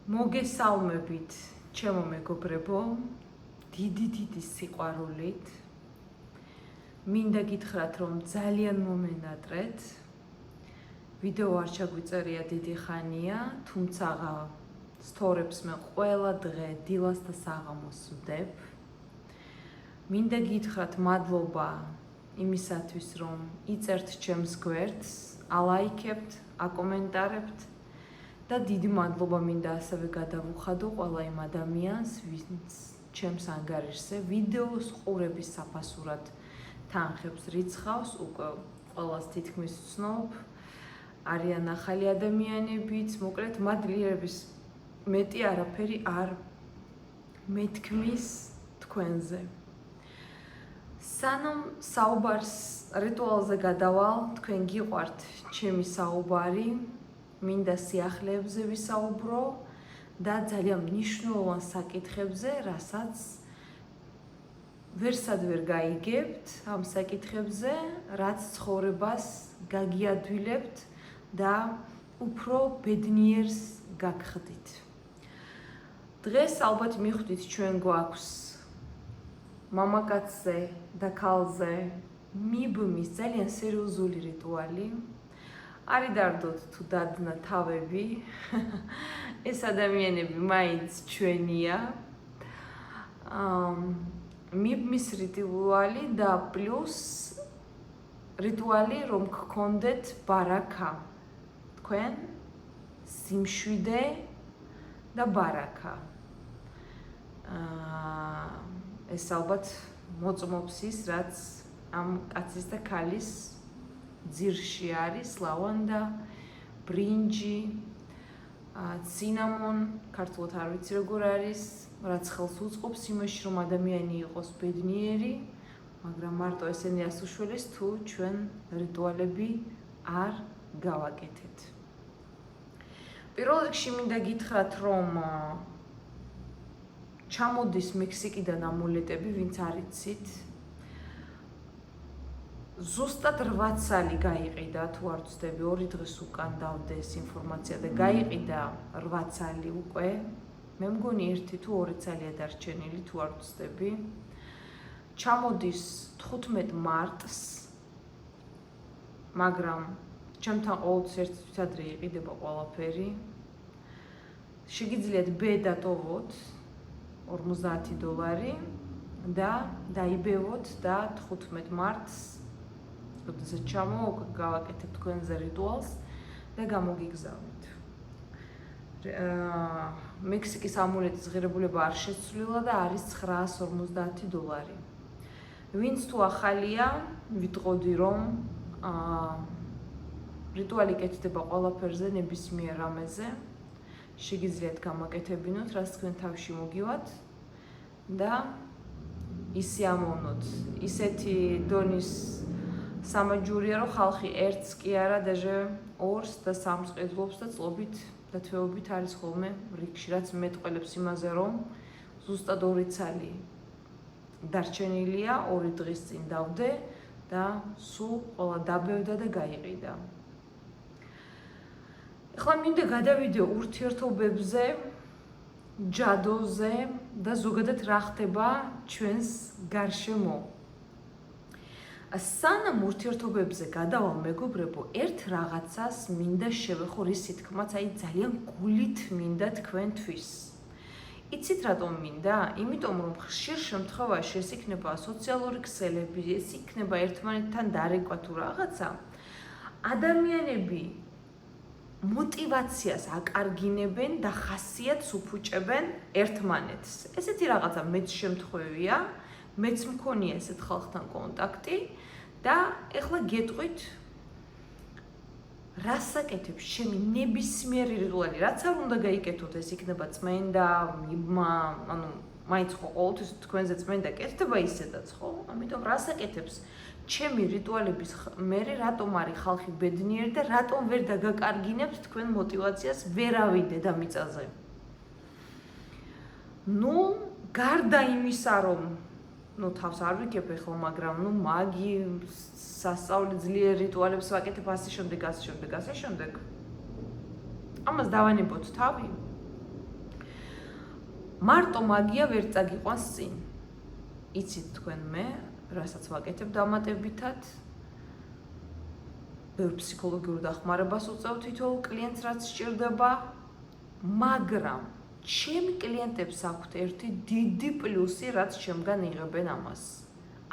მოგესალმებით, ჩემო მეგობრებო, დიდი სიყვარულით. მინდა გითხრათ, რომ ძალიან მომენატრეთ. ვიდეო არ ჩაგვიწერია დიდი ხანია, თუმცა სტორებს მე ყველა დღე დილას და საღამოს ვდებ. მინდა გითხრათ მადლობა იმისათვის, რომ იწერთ ჩემს გვერდს, ალაიქებთ, აკომენტარებთ. და დიდი მადლობა მინდა ასევე გადავუხადო ყველა იმ ადამიანს, ვინც ჩემს ანგარიშზე ვიდეოს ყურების საფასურად თანხებს რიცხავს, უკვე ყველას თითქმის ვცნობ, არიან ახალი ადამიანებიც, მოკლედ მადლიერების მეტი არაფერი არ მეთქმის თქვენზე. სანამ საუბარს რიტუალზე გადავალ, თქვენ გიყვართ ჩემი საუბარი, მინდა სიახლეებზე ვისაუბრო და ძალიან მნიშვნელოვან საკითხებზე, რასაც ვერსად ვერ გაიგებთ ამ საკითხებზე, რაც ცხოვრებას გაგიადვილებთ და უფრო ბედნიერს გაგხდით. დღეს ალბათ მიხვდით ჩვენ გვაქვს მამაკაცზე და ქალზე მიბმის ძალიან სერიოზული რიტუალი. არ იდარდოთ თუ დადნა თავები, ეს ადამიანები მაინც ჩვენია. მიბმის რიტუალი და პლუს რიტუალი, რომ გქონდეთ ბარაკა. თქვენ სიმშვიდე და ბარაკა. ეს ალბათ მოწმობს ის, რაც ამ კაცის და ქალის ძირში არის, ლავანდა, ბრინჯი, ცინამონ, ქართულად არ ვიცი როგორ არის, რაც ხელს უწყობს იმაში, რომ ადამიანი იყოს ბედნიერი, მაგრამ მარტო ესენი ასუშველეს თუ ჩვენ რიტუალები არ გავაკეთეთ. პირველ რიგში მინდა გითხრათ, რომ ჩამოდის მექსიკიდან ამულეტები, ვინც არ იცით. ზუსტად 8 წელი გაიყიდა, თუ არ ვცდები, 2 დღეს უკან დავდე ეს ინფორმაცია და გაიყიდა 8 წელი უკვე. მე მგონი 1 თუ 2 წელია დარჩენილი, თუ არ ვცდები. ჩამოდის 15 მარტს, მაგრამ ჩემთან ყოველთვის ერთთვის ადრე იყიდება ყველაფერი. შეგიძლიათ B დატოვოთ $50 და დაიბევოთ და 15 მარტს როდესაც გავაკეთებ თქვენზე რიტუალს და გამოგიგზავნით. მექსიკის ამულეტის ღირებულება არ შეცვლილა და არის $950. ვინც თუ ახალია, ვიტყოდი რომ რიტუალი კეთდება ყველაფერზე, ნებისმიერ რამეზე. შეგიძლიათ გამაკეთებინოთ, რაც თქვენ თავში მოგივათ და ისიამოვნოთ. ისეთი დონის სამაჯურია, რომ ხალხი ერთს კი არა, დაჟე 2-ს და 3-ს ყიდულობს და წლობით და თვეობით არის ხოლმე რიგში, რაც მეტყველებს იმაზე, რომ ზუსტად 2 წელი დარჩენილია, 2 დღის წინ დავდე და სულ ყველა დაბევდა და გაიყიდა. ახლა მინდა გადავიდე ურთიერთობებზე, ჯადოზე და ზოგადად რა ხდება ჩვენს გარშემო. სანამ ურთიერთობებზე გადავალ, მეგობრებო, ერთ რაღაცას მინდა შევეხო, რისი თქმაც აი ძალიან გულით მინდა თქვენთვის. იცით რატომ მინდა? იმიტომ რომ ხშირ შემთხვევაში ეს იქნება სოციალური ქსელები, ეს იქნება ერთმანეთთან დარეკვა თუ რაღაცა. ადამიანები მოტივაციას აკარგინებენ და ხასიათს უფუჭებენ ერთმანეთს. ესეთი რაღაცა მეც შემთხვევია, მეც მქონია ესეთ ხალხთან კონტაქტი და ეხლა გეტყვით რას აკეთებ ჩემი ნებისმიერი რიტუალი, რაც არ უნდა გაიკეთოთ, ეს იქნება წმენდა, ანუ მაინც ხო ყოველთვის თქვენზე წმენდა კეთდება ისედაც, ხო? ამიტომ რას აკეთებს ჩემი რიტუალების მერე, რატომ არის ხალხი ბედნიერი და რატომ ვერ დაგაკარგინებთ თქვენ მოტივაციას ვერავინ დედამიწაზე. გარდა იმისა, რომ თავს არ ვიქებ ეხლა, მაგრამ მაგი სასწაული ძლიერ რიტუალებს ვაკეთებ ასე შემდეგ. ამას დავანებოთ თავი. მარტო მაგია ვერ წაგიყვანს წინ. იცით თქვენ მე, რასაც ვაკეთებ დამატებითად, ბევრ ფსიქოლოგიურ დახმარებას უწევ თითოეულ კლიენტს, რაც სჭირდება, მაგრამ ჩემი კლიენტებს აქვთ ერთი დიდი პლუსი, რაც ჩემგან იღებენ ამას.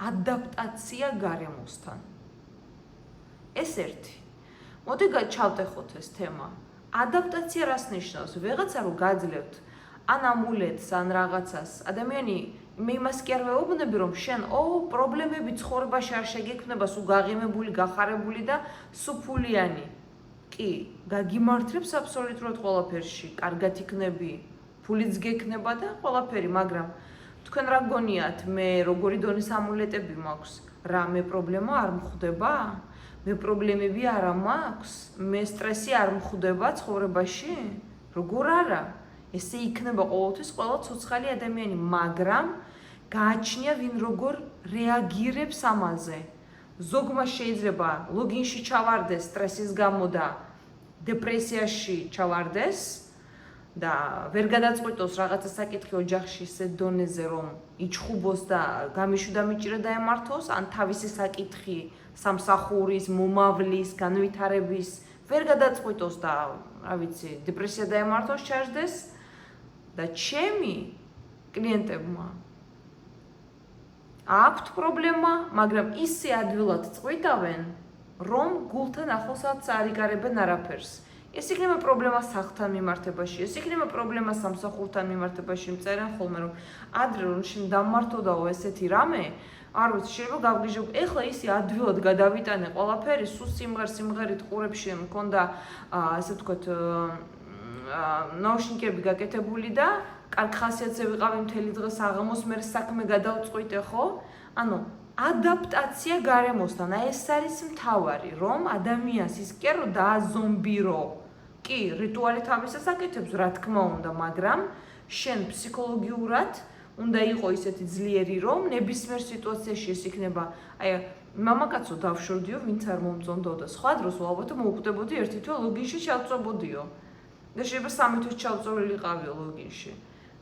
ადაპტაცია გარემოსთან. ეს ერთი. მოდი ჩავტეხოთ ეს თემა. ადაპტაცია რას ნიშნავს? ვიღაცა რო გაძლევთ ან ამულეთს, ან რაღაცას, ადამიანი მე იმას კი არ ვეუბნები, რომ შენ პრობლემები ცხოვრებაში არ შეგექმნება, სულ გაღიმებული, გახარებული და სუფულიანი. კი, გაგიმართლებს აბსოლუტურად ყველაფერში, კარგად იქნები, ფულიც გექნება და ყველაფერი, მაგრამ თქვენ რა გონიათ, მე როგორი დონის ამულეტები მაქვს? რამე პრობლემა არ მხვდება? მე პრობლემები არა მაქვს? მე სტრესი არ მხვდება ცხოვრებაში? როგორ არა? ესე იქნება ყოველთვის ყველა ცოცხალი ადამიანი, მაგრამ გააჩნია ვინ როგორ რეაგირებს ამაზე. ზოგმა შეიძლება ლოგინში ჩავარდეს სტრესის გამო და დეპრესიაში ჩავარდეს და ვერ გადაწყვიტოს რაღაცა საკითხი ოჯახში ისე დონეზე, რომ იჩხუბოს და გამიშვიდა მიჭირა დაემართოს, ან თავისი საკითხი სამსახურის, მომავლის, განვითარების ვერ გადაწყვიტოს და, რა ვიცი, დეპრესია დაემართოს, ჩაждდეს და ჩემი კლიენტებმა აქვთ პრობლემა, მაგრამ ისე ადვილად წყვიტავენ, რომ გულთან ახლოსაც არ იგარებენ არაფერს. ეს იქნება პრობლემა სახლთან მიმართებაში, ეს იქნება პრობლემა სამსახურთან მიმართებაში, მწერენ ხოლმე, რომ ადრე რომ შენ დამმართოდაო ესეთი რამე, არ ვიცი, შეიძლება გავგიჟებ, ეხლა ისი ადვილად გადავიტანე ყველაფერი, სულ სიმღერით ყურებში მქონდა, ასე ვთქვათ, ნაუშნიკები გაკეთებული და კარგ ხასიათზე ვიყავი მთელი დღე საღამოს, მე საქმე გადავწყვიტე, ხო? ანუ ადაპტაცია გარემოსთან, ეს არის მთავარი, რომ ადამიანს ის კი არა დააზომბირო. კი, რიტუალი თავისას აკეთებს, რა თქმა უნდა, მაგრამ შენ ფსიქოლოგიურად უნდა იყო ისეთი ძლიერი, რომ ნებისმიერ სიტუაციაში ეს იქნება, აი, მამაკაცო დავშორდიო, ვინც არ მომწონდო და სხვა დროს ალბათ მოუკვდებოდი ერთი თვე ლოგინში ჩავწვებოდიო. და შეიძლება 3 თვის ჩავწვეულიყავიო ლოგინში.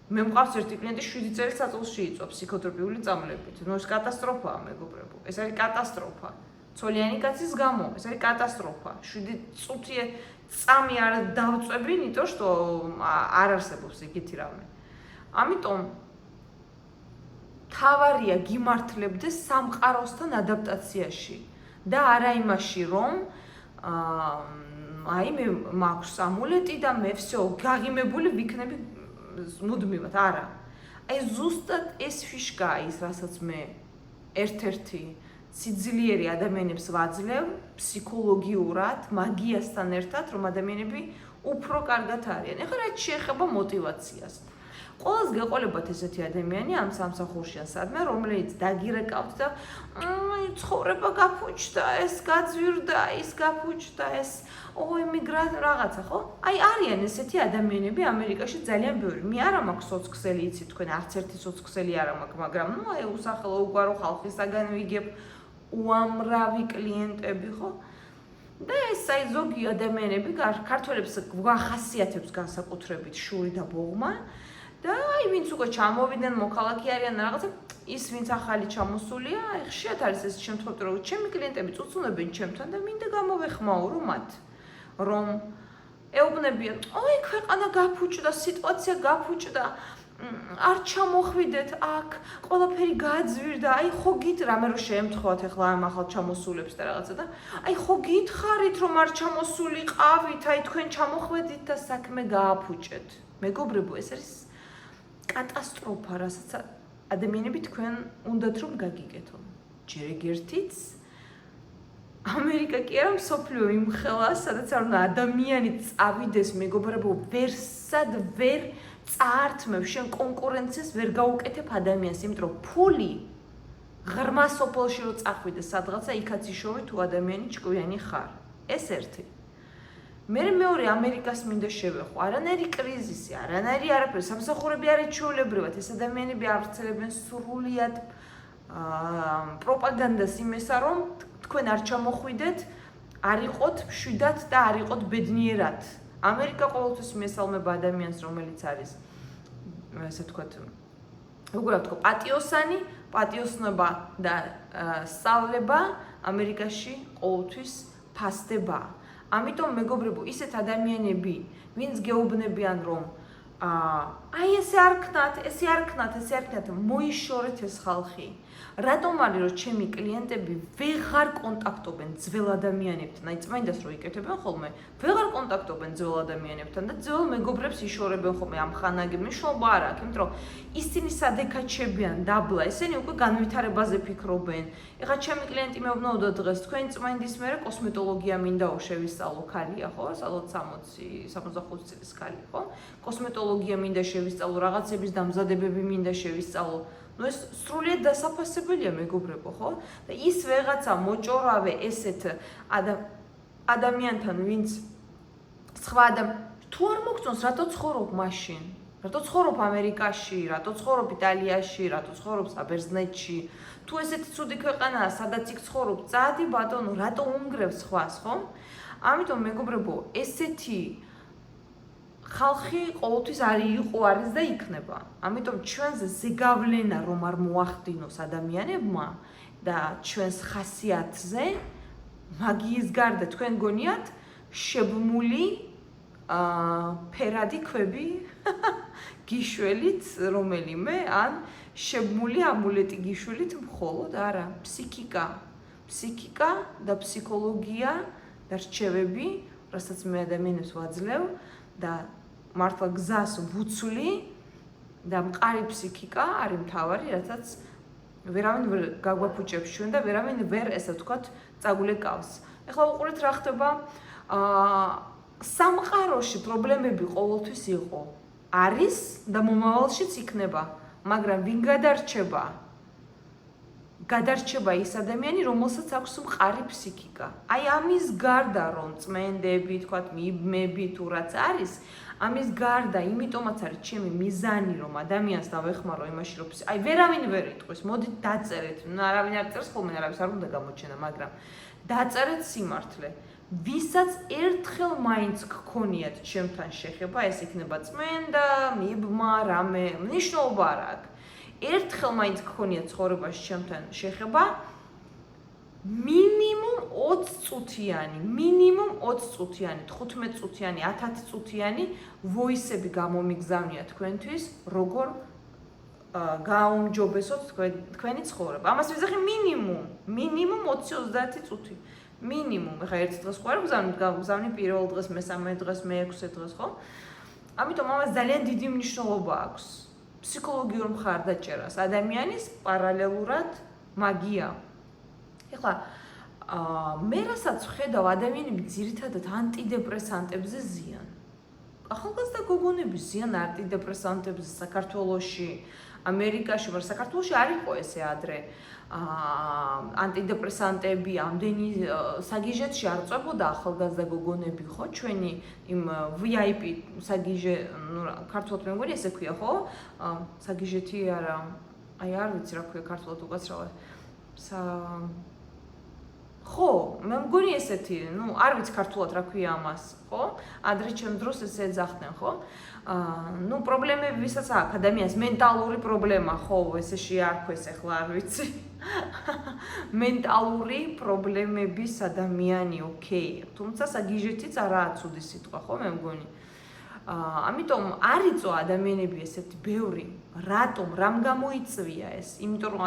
მე მყავს ერთი კლიენტი 7 წელი საწოლში იწვა ფსიქოთერაპიული წამლებით. ნუ ეს კატასტროფაა, მეგობრებო. ეს არის კატასტროფა. ცოლიანი კაცის გამო, ეს არის კატასტროფა. 7 წუთი წამი არ დავწვევი, იმიტომ რომ არ არსებობს ეგეთი რამე. ამიტომ თავარია გიმართლებდეს სამყაროსთან ადაპტაციაში და არა იმაში, რომ აი მე მაქვს ამულეტი და მე всё გაღიმებული ვიქნები მუდმივად, არა. აი ზუსტად ეს ფიშკაა ის, რასაც მე ერთ-ერთი სიძლიერე ადამიანებს ვაძლევ ფსიქოლოგიურად, მაგიასთან ერთად, რომ ადამიანები უფრო კარგად არიან. ეხლა რაც შეეხება мотиваციას. ყველას გეყოლებათ ესეთი ადამიანი ამ სამსახურში ან სადმე, რომელიც დაგირეკავთ და ცხოვრება გაფუჭდა, ეს გაძვირდა, ის გაფუჭდა, ეს ემიგრანტ რაღაცა, ხო? აი არიან ესეთი ადამიანები ამერიკაში ძალიან ბევრი. მე არა მაქვს სოციქსელი, იცით თქვენ, არც ერთი სოციქსელი არა მაქვს, მაგრამ ნუ აი უსახელო უგვარო ხალხისაგან ვიგებ უამრავი კლიენტები, ხო? და ეს აი ზოგი ადამიანები ქართველებს გვახასიათებს განსაკუთრებით შური და ბოღმა. და აი ვინც უკვე ჩამოვიდნენ, მოქალაქე არიან რაღაცა, ის ვინც ახალი ჩამოსულია, აი ხშირად არის ეს შემთხვევები, რომ ჩემი კლიენტები წუწუნებენ ჩემთან და მინდა გამოვეხმაურო მათ, რომ ეუბნებიან, ой, ქვეყანა გაფუჭდა, სიტუაცია გაფუჭდა, არ ჩამოხვიდეთ აქ, ყველაფერი გააძვირდა, აი ხო გით რამე რო შეემთხვათ ახლა ამ ახალ ჩამოსულებს და რაღაცა და აი ხო გითხარით რომ არ ჩამოსულიყავით, აი თქვენ ჩამოხვედით და საქმე გააფუჭეთ. მეგობრებო, ეს არის კატასტროფა, რასაც ადამიანები თქვენ უნდათ რომ გაგიკეთონ. ჯერ ეგერთიც ამერიკა კი არა მსოფლიო იმხელა, სადაც არ უნდა ადამიანი წავიდეს, მეგობრებო, ვერსად ვერ წაართმევ, შენ კონკურენციას ვერ გაუკეთებ ადამიანს, იმიტომ რომ ფული ღრმა სოფელში რო წახვიდეს სადღაცა, იქაც იშოვე თუ ადამიანი ჭკვიანი ხარ. ეს ერთი. მე მეორე ამერიკას მინდა შევეხო, არანაირი კრიზისი, არანაირი არაფერი, სამსახურები არის ჩვეულებრივად, ეს ადამიანები ავრცელებენ სრულიად პროპაგანდას იმისა, რომ თქვენ არ ჩამოხვიდეთ, არ იყოთ მშვიდად და არ იყოთ ბედნიერად. ამერიკა ყოველთვის მესალმება ადამიანს, რომელიც არის ესე ვთქვათ, როგორ ვთქვა, პატიოსნობა და სწავლება ამერიკაში ყოველთვის ფასდება. ამიტომ მეგობრებო, ისეთ ადამიანები, ვინც გეუბნებიან, რომ აი ესე არ ქნათ, მოიშორეთ ეს ხალხი. რატომ არის რომ ჩემი კლიენტები ვეღარ კონტაქტობენ ძველ ადამიანებთან, აი წმინდას რო იკეთებენ ხოლმე, ვეღარ კონტაქტობენ ძველ ადამიანებთან და ძველ მეგობრებს იშორებენ ხოლმე ამ ხანაგებ მნიშვნელობა არ აქვს, იმიტომ რომ ისინი სადექაჩებიან დაბლა, ესენი უკვე განვითარებაზე ფიქრობენ. ეხლა ჩემი კლიენტი მეუბნაოდა დღეს, თქვენი წმინდის მერე კოსმეტოლოგია მინდაო შევისწავლო, ქალია ხო, სადღაც 60-65 წლის ქალი ხო? კოსმეტოლოგია მინდა შევისწავლო, რაღაცების დამზადებები მინდა შევისწავლო. ნუ ეს სრულიად დასაფასებელია მეგობრებო, ხო? და ის ვეღაცა მოჭორავე ესეთ ადამიანთან, ვინც სხვა თუ არ მოგწონს, რატო ცხოვრობ მაშინ? რატო ცხოვრობ ამერიკაში, რატო ცხოვრობ იტალიაში, რატო ცხოვრობ საბერძნეთში? თუ ესეთი ცუდი ქვეყანაა, სადაც იქ ცხოვრობ, წადი ბატონო, რატო უნგრევ სხვას, ხო? ამიტომ მეგობრებო, ესეთი ხალხი ყოველთვის არის და იქნება. ამიტომ ჩვენს ზეგავლენა რომ არ მოახდინოს ადამიანებმა და ჩვენს ხასიათზე, მაგიის გარდა თქვენ გონიათ შებმული ფერადი ქვები გიშველით რომელიმე ან შებმული ამულეტი გიშველით მხოლოდ არა, ფსიქიკა და ფსიქოლოგია და რჩევები, რასაც მე ადამიანებს ვაძლევ და მართლა გზას ვუცვლი და მყარი ფსიქიკა არის მთავარი, რაცაც ვერავინ ვერ გაგვაფუჭებს ჩვენ და ვერავინ ვერ ესე ვთქვათ წაგულეკავს. ეხლა უყურეთ რა ხდება, სამყაროში პრობლემები ყოველთვის იყო, არის და მომავალშიც იქნება, მაგრამ ვინ გადარჩება ის ადამიანი, რომელსაც აქვს მყარი ფსიქიკა. აი ამის გარდა რომ წმენდები, თქვათ, მიბმები თუ რაც არის, ამის გარდა, იმიტომაც არის ჩემი მიზანი, რომ ადამიანს დავეხმარო იმაში, რომ აი ვერავინ ვერ იტყვის, მოდით დაწერეთ, არავინ არ წერს ხოლმე, არავის არ უნდა გამოჩენა, მაგრამ დაწერეთ სიმართლე. ვისაც ერთხელ მაინც გქონიათ ჩემთან შეხება, ეს იქნება წმენდა, მიბმა, რამე, მნიშვნელობა არ აქვს. ერთხელ მაინც გქონიათ ცხოვრებაში ჩემთან შეხება, მინიმუმ 20 წუთიანი, 15 წუთიანი, 10 წუთიანი ვოისები გამომიგზავნია თქვენთვის, როგორ გააუმჯობესოთ თქვენი ცხოვრება. ამას ვიზახი მინიმუმ 20-30 წუთი. მინიმუმ, ეხლა ერთ დღეს ხო არ გავგზავნი პირველ დღეს, მესამე დღეს, მეექვსე დღეს, ხო? ამიტომ ამას ძალიან დიდი მნიშვნელობა აქვს. ფსიქოლოგიურ მხარდაჭერას ადამიანის პარალელურად მაგია. ეხლა მე რასაც ვხედავ, ადამიანები ძირითადად ანტიდეპრესანტებზე ზიან. ახალგაზრდა გოგონები ზიან ანტიდეპრესანტებზე საქართველოში, ამერიკაში, მაგრამ საქართველოში არ იყო ესე ადრე. ანტიდეპრესანტები ამდენი საგიჟეთში არ წვებოდა ახალგაზრდა გოგონები, ხო? ჩვენი იმ VIP საგიჟე, ნუ ქართულად მე მგონი ესე ქვია, ხო? საგიჟეთი არა, აი არ ვიცი რა ქვია ქართულად უკაცრავად. ხო, მე მგონი ესეთი, ნუ არ ვიცი ქართულად რა ქვია ამას, ხო? ადრე ჩემ დროს ესე ეძახდნენ, ხო? ნუ პრობლემები ვისაც აქვს ადამიანს, მენტალური პრობლემა, ხო, ესეში არ ქვეს ახლა არ ვიცი. მენტალური პრობლემების ადამიანი, ოკეი. თუმცა საგიჟეთიც არაა ცუდი სიტყვა, ხო, მე მგონი. ამიტომ არ იწვა ადამიანები ესეთი ბევრი, რატომ, რამ გამოიწვია ეს? იმიტომ რომ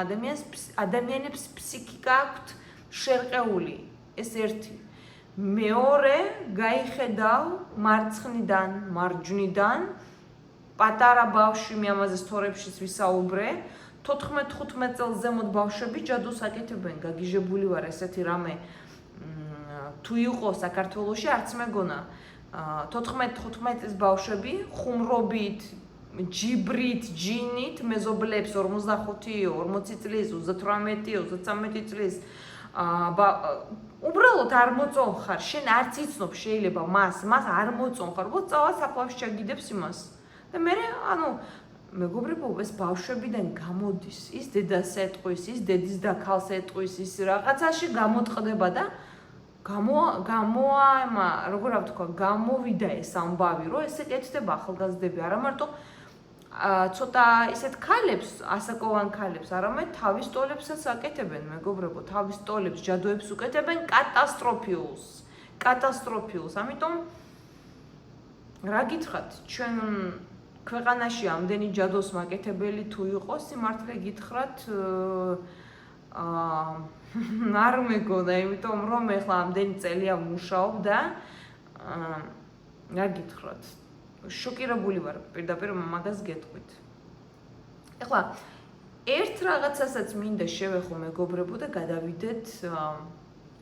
ადამიანებს ფსიქიკა აქვთ შერყეული, ეს ერთი. მეორე, გაიხედავ მარცხნიდან, მარჯვნიდან, პატარა ბავშვი, მე ამაზე სტორიებშიც ვისაუბრე, 14-15 წელს ზემოთ ბავშვები ჯადოს აკეთებენ, გაგიჟებული ვარ ესეთი რამე თუ იყო საქართველოში, არც მეგონა 14-15 წლის ბავშვები ხუმრობით, ჯიბრით, ჯინით მეზობლებს 45-40 წლის, 38-33 წლის უბრალოდ არ მოწონხარ, შენ არც იცნობ შეიძლება მას არ მოწონხარ, უბრალოდ წავა საფლავში ჩაგიდებს იმას. და მე მეგობრებო, ეს ბავშვებიდან გამოდის, ის დედას ეტყვის, ის დედის და ქალს ეტყვის, ის რაღაცაში გამოტყდება და გამოვიდა ეს ამბავი, რომ ესე კეთდება ახალგაზრდები, არა მარტო ცოტა ისეთ ქალებს, ასაკოვან ქალებს, არამედ თავის ტოლებსაც აკეთებენ, მეგობრებო, თავის ტოლებს, ჯადოებს უკეთებენ კატასტროფიულს. კატასტროფიულს. ამიტომ რა გითხრათ, ჩვენ ქვეყანაში ამდენი ჯადოს მაკეთებელი თუ იყოს, სიმართლე გითხრათ, არ მეგონა, იმიტომ რომ ეხლა ამდენი წელია ვმუშაობ და რა გითხრათ, შოკირებული ვარ პირდაპირ მაგას გეტყვით. ეხლა ერთ რაღაცასაც მინდა შევეხო მეგობრებო და გადავიდეთ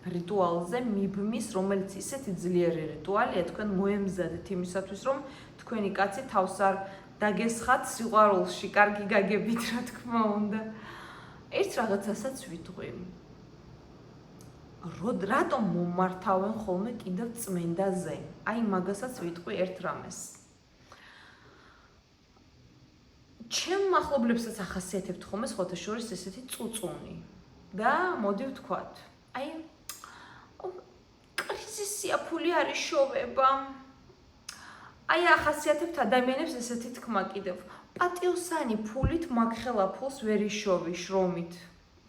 რიტუალზე მიბმის, რომელიც ისეთი ძლიერი რიტუალია, თქვენ მოემზადეთ იმისათვის, რომ თქვენი კაცი თავს არ დაგესხათ სიყვარულში, კარგი გაგებით, რა თქმა უნდა. ერთ რაღაცასაც ვიტყვი. რატომ მომართავენ ხოლმე კიდევ წმენდაზე? აი მაგასაც ვიტყვი ერთ რამეს. ჩემ მახლობლებსაც ახასიათებთ ხოლმე სხვათა შორის ესეთი წუწუნი და მოდი ვთქვათ, აი კრიზისია, ფული არ იშოვება. აი ახასიათებთ ადამიანებს ესეთი თქმა კიდევ. პატიოსანი ფულით მაგხელა ფულს ვერ იშოვი შრომით.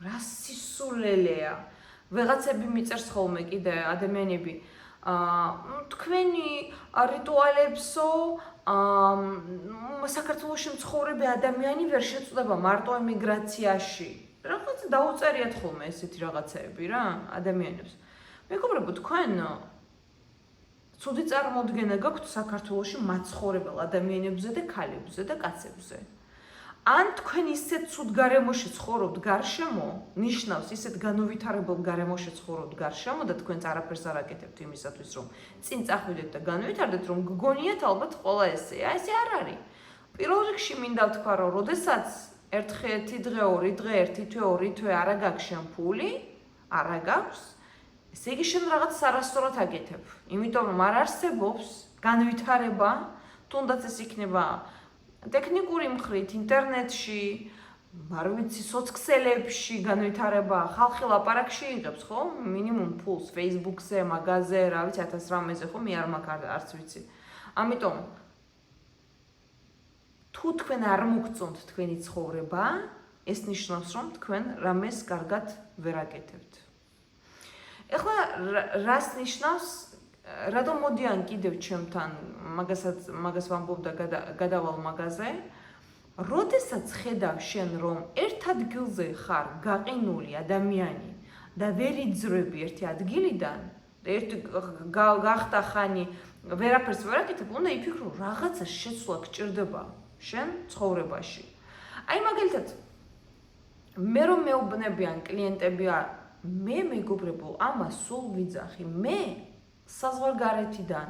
რა სისულელეა. ვეღაცები მიწერს ხოლმე კიდე ადამიანები. თქვენი რიტუალებსო საქართველოში მცხოვრები ადამიანი ვერ შეწყვეტება მარტო ემიგრაციაში. რაღაც დაუწერიათ ხოლმე ესეთი რაღაცეები რა ადამიანებს. მეგობრებო, თქვენ ცუდი წარმოდგენა გაქვთ საქართველოში მაცხოვრებელ ადამიანებზე და ქალებზე და კაცებზე. ან თქვენ ისეთ ცუდ გარემოში ცხოვრობთ გარშემო, ნიშნავს ისეთ განუვითარებელ გარემოში ცხოვრობთ გარშემო და თქვენც არაფერს არ აკეთებთ იმისათვის, რომ წინ წახვიდეთ და განუვითარდეთ, რომ გგონიათ ალბათ ყველა ესე. აი ესე არ არის. პირველ რიგში მინდა ვთქვა, რომ როდესაც ერთი დღე, ორი დღე, ერთი თვე, ორი თვე არა გაქვს შენ ფული, არა გაქვს, ესე იგი შენ რაღაც არასწორად აკეთებ. იმიტომ რომ არ არსებობს განვითარება, თუნდაც ეს იქნება ტექნიკური მხრით, ინტერნეტში, არ ვიცი, სოცქსელებში განვითარება, ხალხი ლაპარაკში იღებს, ხო? მინიმუმ ფულს Facebook-ზე, მაგაზე, რა ვიცი, 1000 რამეზე, ხო? მე არ მაქვს არც ვიცი. ამიტომ თუ თქვენ არ მოგწონთ თქვენი ცხოვრება, ეს ნიშნავს, რომ თქვენ რამეს კარგად ვერ აკეთებთ. ეხლა რას ნიშნავს? რატომ მოდიან კიდევ ჩემთან, მაგას ვამბობ და გადავალ მაგაზე, როდესაც ხედავ შენ, რომ ერთ ადგილზე ხარ გაყინული ადამიანი და ვერ იძრები ერთი ადგილიდან, ერთი გახდა ხანი ვერაფერს ვერ აკეთებ, უნდა იფიქრო, რაღაცა შეცვლა გჭირდება შენ ცხოვრებაში. აი მაგალითად, მე რომ მეუბნებიან კლიენტები, მე მეგობრებო, ამას სულ ვიძახი, მე საზღვარგარეთიდან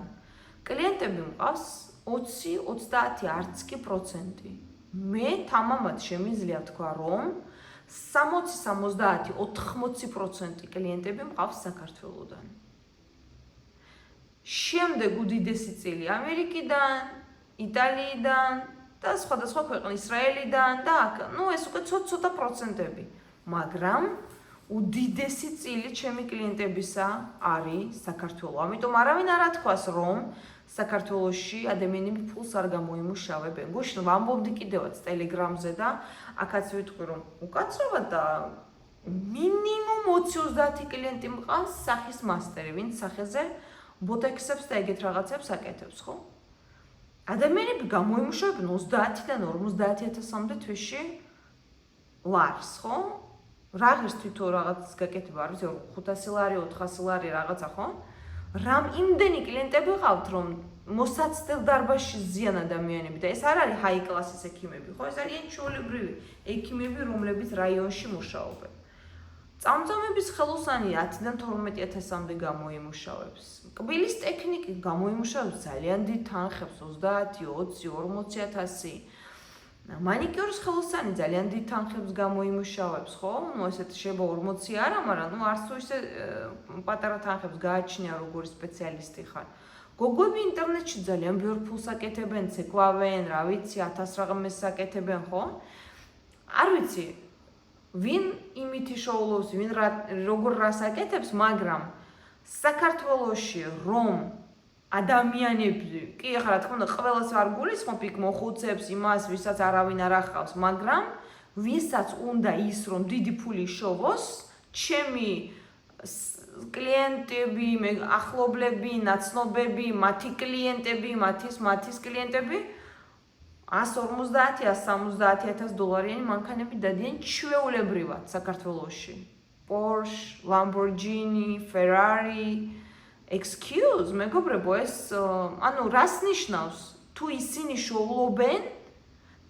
კლიენტები მყავს 20-30 არც კი პროცენტი. მე თამამად შემიძლია თქვა, რომ 60-70-80% კლიენტები მყავს საქართველოდან. შემდეგ უდიდესი წილი ამერიკიდან, იტალიიდან და სხვადასხვა ქვეყნის, ისრაელიდან და აქ, ეს უკვე ცოტა პროცენტები. მაგრამ უდიდესი წილი ჩემი კლიენტებისა არის საქართველო. ამიტომ არავინ არ ათქვას, რომ საქართველოში ადამიანები ფულს არ გამოიმუშავებენ. გუშინ ვამბობდი კიდევაც ტელეგრამზე და აქაც ვიტყვი, რომ უკაცრავად და მინიმუმ 20-30 კლიენტი მყავს სახის მასტერი, ვინც სახეზე ბოტექსებს და ეგეთ რაღაცებს აკეთებს, ხო? ადამიანები გამოიმუშავებენ 30-დან 50,000-მდე თვეში ლარს, ხო? რაღაც თვითონ რაღაც გაკეთება, არ ვიცი, 500 ლარი, 400 ლარი რაღაცა, ხო? რამ იმდენი კლიენტები ყავთ, რომ მოსაცდელ დარბაზში ზიან ადამიანები და ეს არ არის ჰაი კლასის ექიმები, ხო? ეს არიან ჩვეულებრივი ექიმები, რომლებიც რაიონში მუშაობენ. წამწამების ხელოსანი 10-დან 12,000-მდე გამოიმუშავებს. კბილის ტექნიკი გამოიმუშავებს ძალიან დიდ თანხებს, 30, 20, 40,000. მანიკიურის ხელოსანი ძალიან დიდ თანხებს გამოიმუშავებს, ხო? ესეთ შეიძლება 40 არა, მაგრამ არც თუ ისე პატარა თანხებს გააჩნია როგორი სპეციალისტი ხარ. გოგოები ინტერნეტში ძალიან ბევრ ფულს აკეთებენ, ცეკვავენ, რა ვიცი, 1000 რაღაცას აკეთებენ, ხო? არ ვიცი, ვინ იმითი შოულობს, ვინ როგორ რას აკეთებს, მაგრამ საქართველოში რომ ადამიანები, კი ახლა რა თქმა უნდა, ყველას არ გულისხმობ იქ მოხუცებს, იმას, ვისაც არავინ არ ახავს, მაგრამ ვისაც უნდა ის რომ დიდი ფული შოვოს, ჩემი კლიენტები, ახლობლები, ნაცნობები, მათი კლიენტები, მათის კლიენტები 150-170,000 დოლარიანი მანქანები დადიან ჩვეულებრივად საქართველოში. Porsche, Lamborghini, Ferrari. Excuse, მეგობრებო, ეს ანუ რას ნიშნავს? თუ ისინი შოულობენ,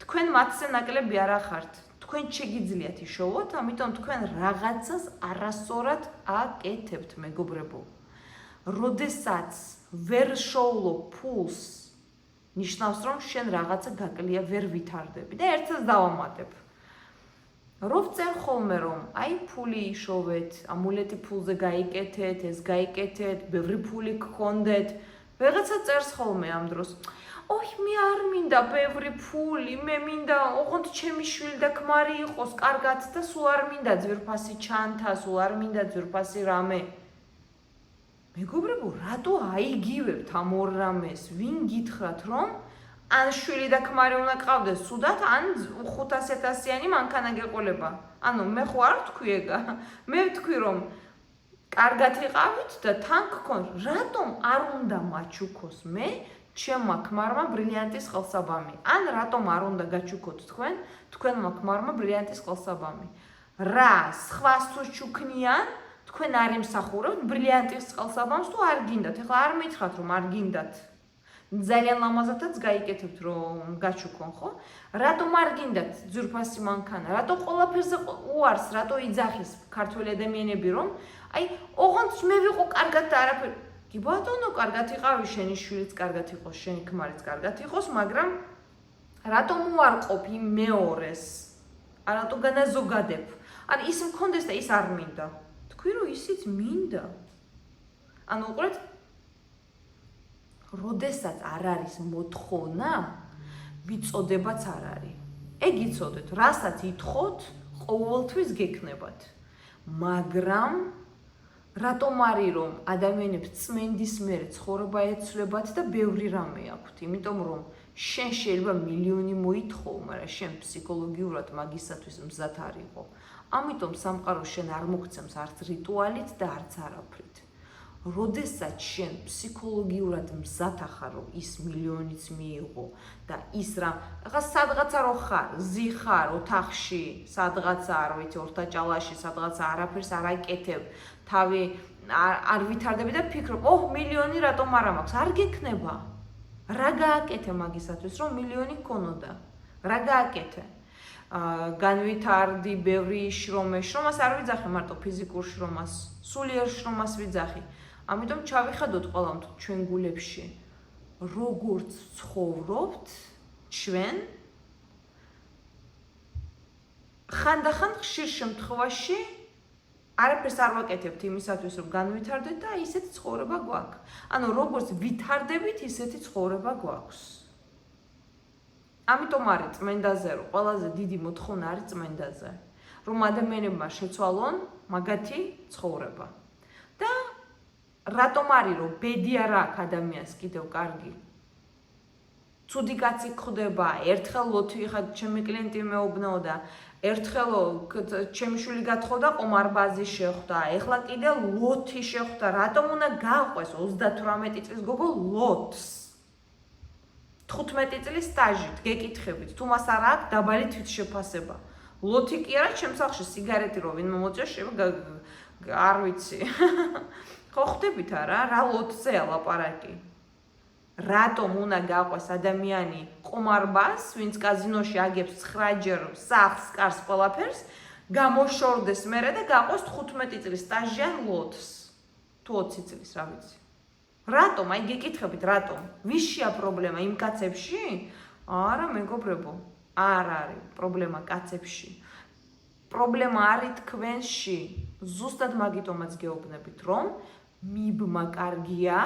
თქვენ მათზე ნაკლები არ ახართ. თქვენ შეგიძლიათ იშოვოთ, ამიტომ თქვენ რაღაცას არასწორად აკეთებთ, მეგობრებო. როდესაც ვერ შოულობ ფულს, ნიშნავს რომ შენ რაღაცა გაკლია ვერ ვითარდები და ერთს დავამატებ. რო ვწერ ხოლმე რომ აი ფული იშოვეთ, ამულეტი ფულზე გაიკეთეთ, ეს გაიკეთეთ, ბევრი ფული გქონდეთ, ვიღაცა წერს ხოლმე ამ დროს. ოი, მე არ მინდა ბევრი ფული, მე მინდა ოღონდ ჩემი შვილი და ქმარი იყოს კარგად და სულ არ მინდა ძვირფასი ჩანთა, სულ არ მინდა ძვირფასი რამე. მეგობრებო, რატო აიგივებთ ამ ორ რამეს? ვინ გითხრათ რომ ან შვილი და ქმარი უნდა გყავდეს სუდად, ან 500,000-იანი მანქანა გეყოლება. ანუ მე ხო არ ვთქვი ეგა. მე ვთქვი რომ კარგად იყავით და თან გქონთ, რატომ არ უნდა მაჩუქოს მე ჩემმა ქმარმა ბრილიანტის ხელსაბამი? ან რატომ არ უნდა გაჩუქოთ თქვენმა ქმარმა ბრილიანტის ხელსაბამი? რა სხვას თუ ჩუქნიან, თქვენ არ იმსახურებთ ბრილიანტის ხელსაბამს თუ არ გინდათ? ეხლა არ მითხრათ რომ არ გინდათ. ძალიან ლამაზადაც გაიკეთებთ რომ გაჩუქონ, ხო? რატომ არ გინდათ ძვირფასი მანქანა? რატო ყველაფერზე უარს, რატო იძახის ქართველი ადამიანები რომ აი ოღონდ მე ვიყო კარგად და არაფერი. კი ბატონო, კარგად იყავი, შენი შვილიც კარგად იყოს, შენი ქმარიც კარგად იყოს, მაგრამ რატომ უარყოფ იმ მეორეს? რატო განაზოგადებ? ან ის მქონდეს და ის არ მინდა. თქვი რომ ისიც მინდა. ანუ უყურეთ, როდესაც არ არის მოთხოვნა, მიწოდებაც არ არის. ეგ იცოდეთ, რასაც ითხოვთ, ყოველთვის გექნებათ. მაგრამ რატომ არის რომ ადამიანებს წმენდის მერე ცხოვრება ეცვლებათ და ბევრი რამე აქვთ, იმიტომ რომ შენ შეიძლება მილიონი მოითხოვ, მაგრამ შენ ფსიქოლოგიურად მაგისათვის მზად არ იყო. ამიტომ სამყაროს შენ არ მოგცემს არც რიტუალით და არც არაფრით. როდესაც შენ ფსიქოლოგიურად მზად ახარ რომ ის მილიონიც მიიღო და ის რა, ახლა სადღაცა რო ხარ, ზიხარ ოთახში, სადღაცა არ ვიცი, ორთაჭალაში, სადღაცა არაფერს არ აკეთებ, თავი არ ვითარდები და ფიქრობ, ოჰ, მილიონი რატომ არ მაქვს? არ გექნება. რა გააკეთე მაგისათვის რომ მილიონი გქონოდა? რა გააკეთე? განვითარდი, ბევრი შრომას არ ვიძახი მარტო ფიზიკურ შრომას, სულიერ შრომას ვიძახი. ამიტომ ჩავიხადოთ ყველამ ჩვენ გულებში, როგორც ცხოვრობთ ჩვენ ხანდახან ხშირ შემთხვევაში არაფერს არ ვაკეთებთ იმისათვის რომ განვითარდეთ და ისეთი ცხოვრება გვაქვს. ანუ როგორც ვითარდებით, ისეთი ცხოვრება გვაქვს. ამიტომ არის წმენდაზე რომ ყველაზე დიდი მოთხოვნა არის წმენდაზე, რომ ადამიანებმა შეცვალონ მაგათი ცხოვრება. და რატომ არის რომ ბედი არ აქვს ადამიანს კიდევ კარგი? ცუდი კაცი ხდება, ერთხელ ლოთი ხა ჩემი კლიენტი მეუბნაო და ერთხელ ჩემი შვილი გათხოვდა ყომარბაზი შეხვდა, ეხლა კიდე ლოთი შეხვდა, რატომ უნდა გაყვეს 38 წლის გოგო ლოთს? 15 წლის სტაჟით გეკითხებით, თუ მას არ აქვს დაბალი თვითშეფასება. ლოთი კი არა, ჩემს სახლში სიგარეტი რო ვინმე მოწევს, არ ვიცი. ხო ხვდებით არა, რა ლოთზეა ლაპარაკი? რატომ უნდა გაყვეს ადამიანი ყომარბას, ვინც კაზინოში აგებს 9-ჯერ სახლს, კარს, ყველაფერს, გამოშორდეს მერე და გაყვეს 15 წლის სტაჟიან ლოთს. თუ 20 წლის, რა ვიცი. რატომ? აი გეკითხებით, რატომ? ვისშია პრობლემა იმ კაცებში? არა, მეგობრებო, არ არის პრობლემა კაცებში. პრობლემა არის თქვენში. ზუსტად მაგიტომაც გეუბნებით, რომ მიბმა კარგია,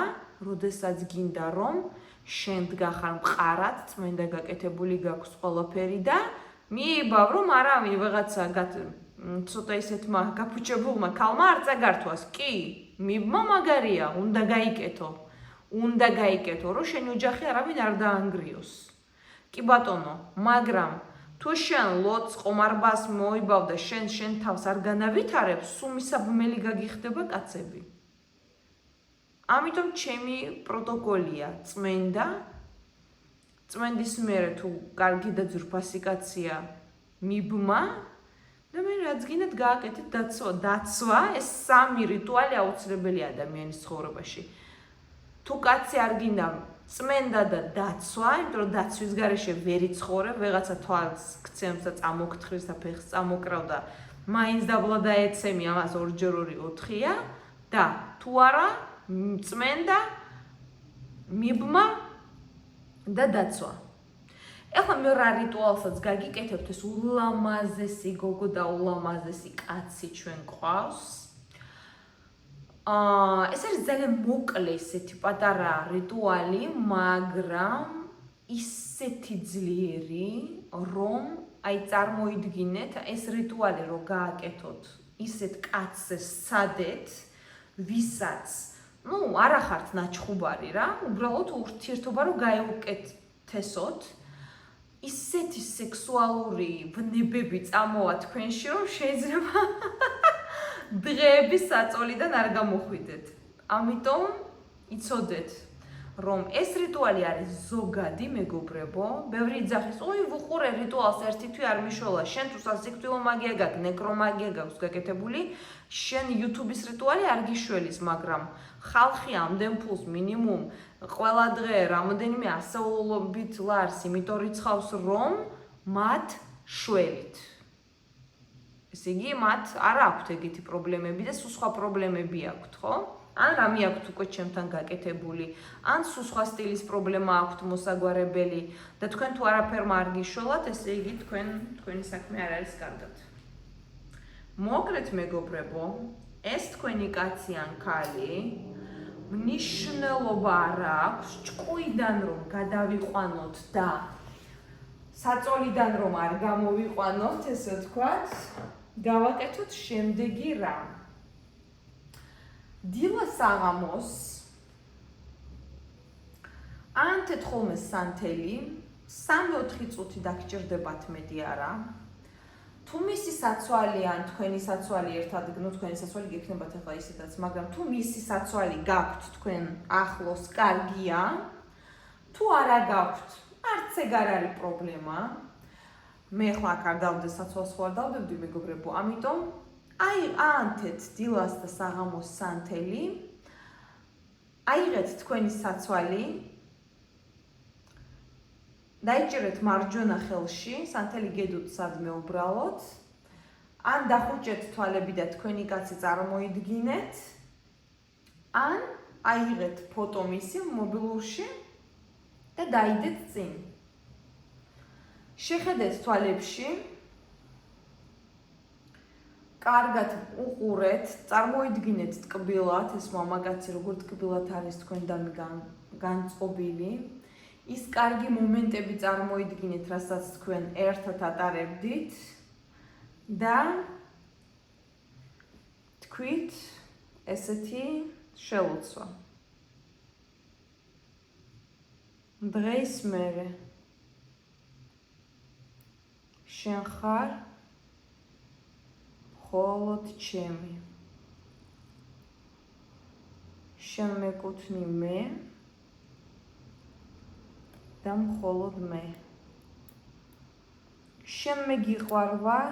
როდესაც გინდა რომ შენ დგახარ მყარად, წმენდა გაკეთებული გაქვს ყველაფერი და მიიბავ რომ არავინ ვიღაცა ცოტა ისეთმა გაფუჭებულმა ქალმა არ წაგართვას. კი, მიბმა მაგარია, უნდა გაიკეთო. უნდა გაიკეთო, რომ შენი ოჯახი არავინ არ დაანგრიოს. კი ბატონო, მაგრამ თუ შენ ლოც ყომარბას მოიბავ და შენ თავს არ განავითარებ, სულ მისაბმელი გაგიხდება კაცები. ამიტომ ჩემი პროტოკოლია წმენდა, წმენდის მერე თუ კარგი და ძვირფასი კაცია მიბმა და მე რაც გინდათ გააკეთეთ დაცვა, ეს სამი რიტუალი აუცილებელია ადამიანის ცხოვრებაში. თუ კაცი არ გინდა წმენდა და დაცვა, იმიტომ რომ დაცვის გარეშე ვერ იცხოვრებ, ვეღაცა თვალს გცემს და წამოგთხრის და ფეხს წამოკრავ და მაინც დაბლა დაეცემი ამას 2x2 4-ია და თუ არა წმენდა, მიბმა და დაცვა. ეხლა მე რა რიტუალსაც გაგიკეთებთ, ეს ულამაზესი გოგო და ულამაზესი კაცი ჩვენ გვყავს. ეს არის ძალიან მოკლე ესეთი პატარა რიტუალი, მაგრამ ისეთი ძლიერი, რომ აი წარმოიდგინეთ, ეს რიტუალი რო გააკეთოთ ისეთ კაცზე სადეთ, ვისაც არ ახართ ნაჩხუბარი რა, უბრალოდ ურთიერთობა რო გაეუკეთესოთ, ისეთი სექსუალური ვნებები წამოვა თქვენში, რომ შეიძლება დღეების საწოლიდან არ გამოხვიდეთ. ამიტომ იცოდეთ, რომ ეს რიტუალი არის ზოგადი, მეგობრებო, ბევრი იძახის, ой, ვუყურე რიტუალს ერთი თვე არ მიშოლა, შენ თუ სასიკვდილო მაგია გაქვს, ნეკრომაგია გაქვს გაკეთებული, შენ YouTube-ის რიტუალი არ გიშველის, მაგრამ ხალხი ამდენ ფულს მინიმუმ ყველა დღე რამოდენიმე ასეულობით ლარს, იმიტომ რიცხავს, რომ მათ შველით. ესე იგი, მათ არ აქვთ ეგეთი პრობლემები და სულ სხვა პრობლემები აქვთ, ხო? ან რამე აქვთ უკვე ჩემთან გაკეთებული, ან სულ სხვა სტილის პრობლემა აქვთ მოსაგვარებელი და თქვენ თუ არაფერმა არ გიშველათ, ესე იგი თქვენი საქმე არ არის კარგად. მოგრეთ მეგობრებო, ეს თქვენი კაცი ან ქალი მნიშვნელობა არ აქვს ჭკუიდან რომ გადავიყვანოთ და საწოლიდან რომ არ გამოვიყვანოთ, ესე ვთქვათ, გავაკეთოთ შემდეგი რამ. დილა საღამოს ანთეთ ხოლმე სანთელი, 3-4 წუთი დაგჭირდებათ მეტი არა. თუ მისი საცვალი ან თქვენი საცვალი ერთად, თქვენი საცვალი გექნებათ ახლა ისედაც, მაგრამ თუ მისი საცვალი გაქვთ თქვენ ახლოს, კარგია. თუ არა გაქვთ, არც ეგ არ არის პრობლემა. მე ახლა აქ არ დავდე საცვალს, ხო არ დავდებდი მეგობრებო, ამიტომ აანთეთ დილას და საღამოს სანთელი, აიღეთ თქვენი საცვალი, დაიჭერეთ მარჯვენა ხელში, სანთელი გედოთ სადმე უბრალოდ, ან დახუჭეთ თვალები და თქვენი კაცი წარმოიდგინეთ, ან აიღეთ ფოტო მისი მობილურში და დაიდეთ წინ. შეხედეთ თვალებში, კარგად უყურეთ, წარმოიდგინეთ ტკბილად, ეს მამაკაცი როგორ ტკბილად არის თქვენდან განწყობილი. ის კარგი მომენტები წარმოიდგინეთ, რასაც თქვენ ერთად ატარებდით და თქვით ესეთი შელოცვა. დღეს მერე შენ ხარ მხოლოდ ჩემი. შენ მეკუთვნი მე და მხოლოდ მე. შენ მეგიყვარვარ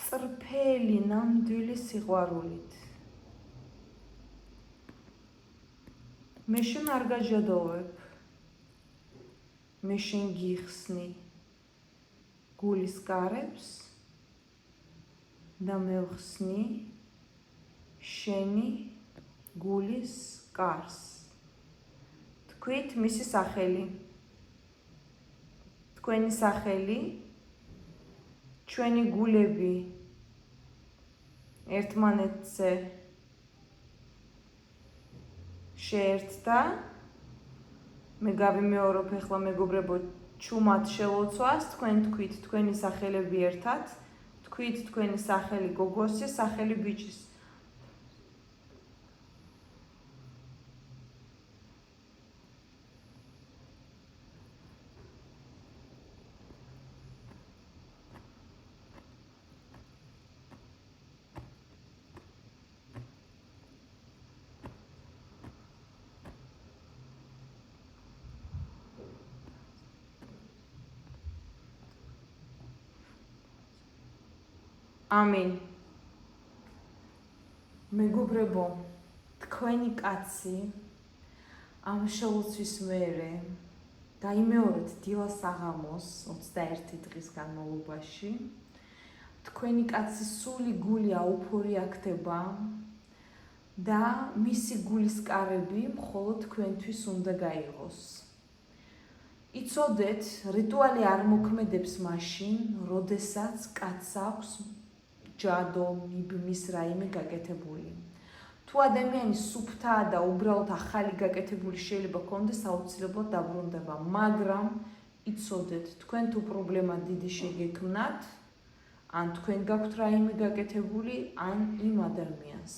წრფელი ნამდვილი სიყვარულით. მე შენ არ გაჯადოვებ. მე შენ გიხსნი გულის კარებს და მე ვხსნი შენი გულის კარს. თქვით მისი სახელი. თქვენი სახელი, ჩვენი გულები ერთმანეთზე შეერთდა. მე გავიმეორებ ახლა მეგობრებო ჩუმად შელოცვას, თქვენ თქვით თქვენი სახელები ერთად, თქვით თქვენი სახელი გოგოსის, სახელი ბიჭის. ამინ. მეგობრებო, თქვენი კაცი ამ შეუცვის მერე დაიმეორეთ დილას საღამოს 21 დღის განმავლობაში. თქვენი კაცის სული გული აუფორია ხდება და მისი გულის კარები მხოლოდ თქვენთვის უნდა გაიღოს. იცოდეთ, რიტუალი არ მოქმედებს მაშინ, როდესაც კაცს აქვს ჯადო, მიბმის რაიმე გაკეთებული. თუ ადამიანი სუფთაა და უბრალოდ ახალი გაკეთებული შეიძლება ქონდეს, აუცილებლად დაბრუნდება, მაგრამ იცოდეთ, თქვენ თუ პრობლემა დიდი შეგექმნათ, ან თქვენ გაქვთ რაიმე გაკეთებული, ან იმ ადამიანს.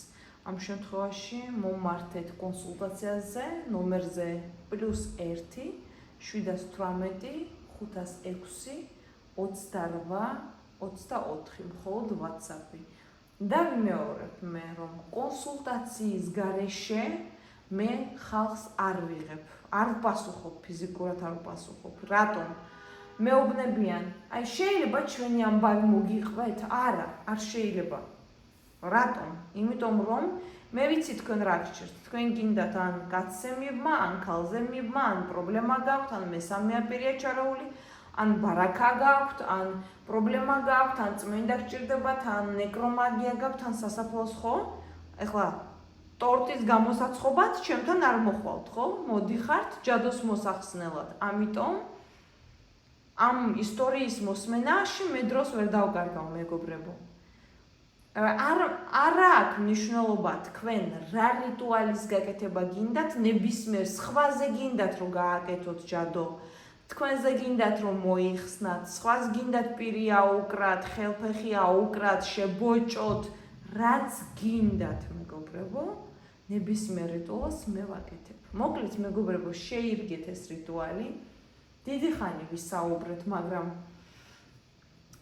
ამ შემთხვევაში მომართეთ კონსულტაციაზე ნომერზე +1 718 506 28 24 მხოლოდ WhatsApp-ი. და ვიმეორებ მე, რომ კონსულტაციის გარეშე მე ხალხს არ ვიღებ, არ ვპასუხობ, ფიზიკურად არ ვპასუხობ. რატომ? მეუბნებიან, აი შეიძლება ჩვენი ამბავი მოგიყვეთ? არა, არ შეიძლება. რატომ? იმიტომ რომ მე ვიცი თქვენ რა გჭირთ. თქვენ გინდათ ან კაცზე მიბმა, ან ქალზე მიბმა, ან პრობლემა გაქვთ, ან მესამე აპირია ჩარეული, ან ბარაკა გაქვთ, ან პრობლემა გაქვთ, ან წმენდა გჭირდებათ, ან ნეკრომაგია გაქვთ, ან სასაფლაოს, ხო? ეხლა ტორტის გამოსაცხობად ჩემთან არ მოხვალთ, ხო? მოდიხართ ჯადოს მოსახსნელად. ამიტომ ამ ისტორიის მოსმენაში მე დროს ვერ დავკარგავ, მეგობრებო. არა აქვს მნიშვნელობა თქვენ რა რიტუალის გაკეთება გინდათ, ნებისმიერ სხვაზე გინდათ რომ გააკეთოთ ჯადო, თქვენზე გინდათ რომ მოიხსნათ, სხვას გინდათ პირი აუკრათ, ხელფეხი აუკრათ, შებოჭოთ, რაც გინდათ, მეგობრებო, ნებისმიერ რიტუალს მე ვაკეთებ. მოკლედ, მეგობრებო, შეირგეთ ეს რიტუალი. დიდი ხანი ვისაუბრეთ, მაგრამ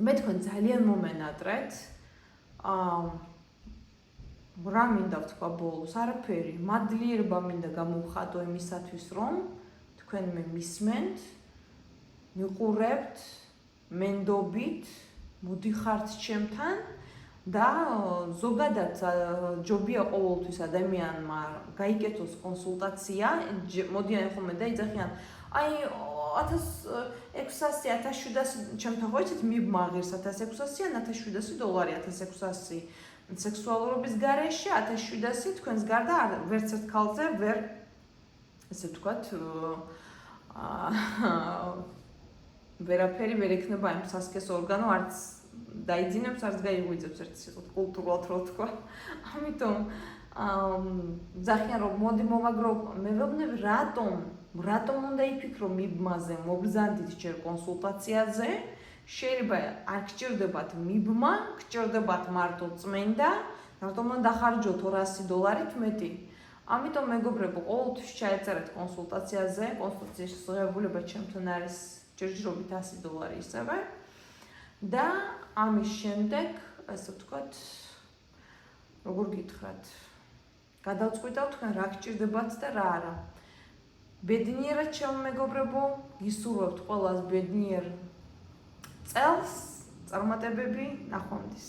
მე თქვენ ძალიან მომენატრეთ. რა მინდა ვთქვა ბოლოს? არაფერი. მადლიერება მინდა გამოვხატო იმისათვის, რომ თქვენ მე მისმენთ, მიყურებთ, მენდობით, მოდიხართ ჩემთან და ზოგადად ჯობია ყოველთვის ადამიანმა გაიკეთოს კონსულტაცია, მოდიან ხოლმე და იძახიან, აი 1600, 1700 ჩემთან ხო იცით მიბმა ღირს 1600 ან $1700, 1600 სექსუალურობის გარეშე, 1700 თქვენს გარდა ვერც ერთ ქალზე ვერ ესე ვთქვათ ვერაფერი ვერ ექნება იმ სასქეს ორგანო, არც დაიძინებს, არც გაიღვიძებს ერთ სიტყვით კულტურულად რო თქვა. ამიტომ ძახიან რომ მოდი მოვაგრო, მე ვეუბნები რატომ უნდა იფიქრო მიბმაზე, მობრძანდით ჯერ კონსულტაციაზე, შეიძლება არ გჭირდებათ მიბმა, გჭირდებათ მარტო წმენდა, რატომ უნდა დახარჯოთ $200 მეტი. ამიტომ მეგობრებო, ყოველთვის ჩაეწერეთ კონსულტაციაზე, კონსულტაციის შესაძლებლობა ჩემთან არის ჯერჯერობით $100 ისევე. და ამის შემდეგ, ასე ვთქვათ, როგორ გითხრათ, გადავწყვიტავ თქვენ რა გჭირდებათ და რა არა. ბედნიერად შემომეგობრებო, გისურვებთ ყველას ბედნიერ წელს, წარმატებები, ნახვამდის.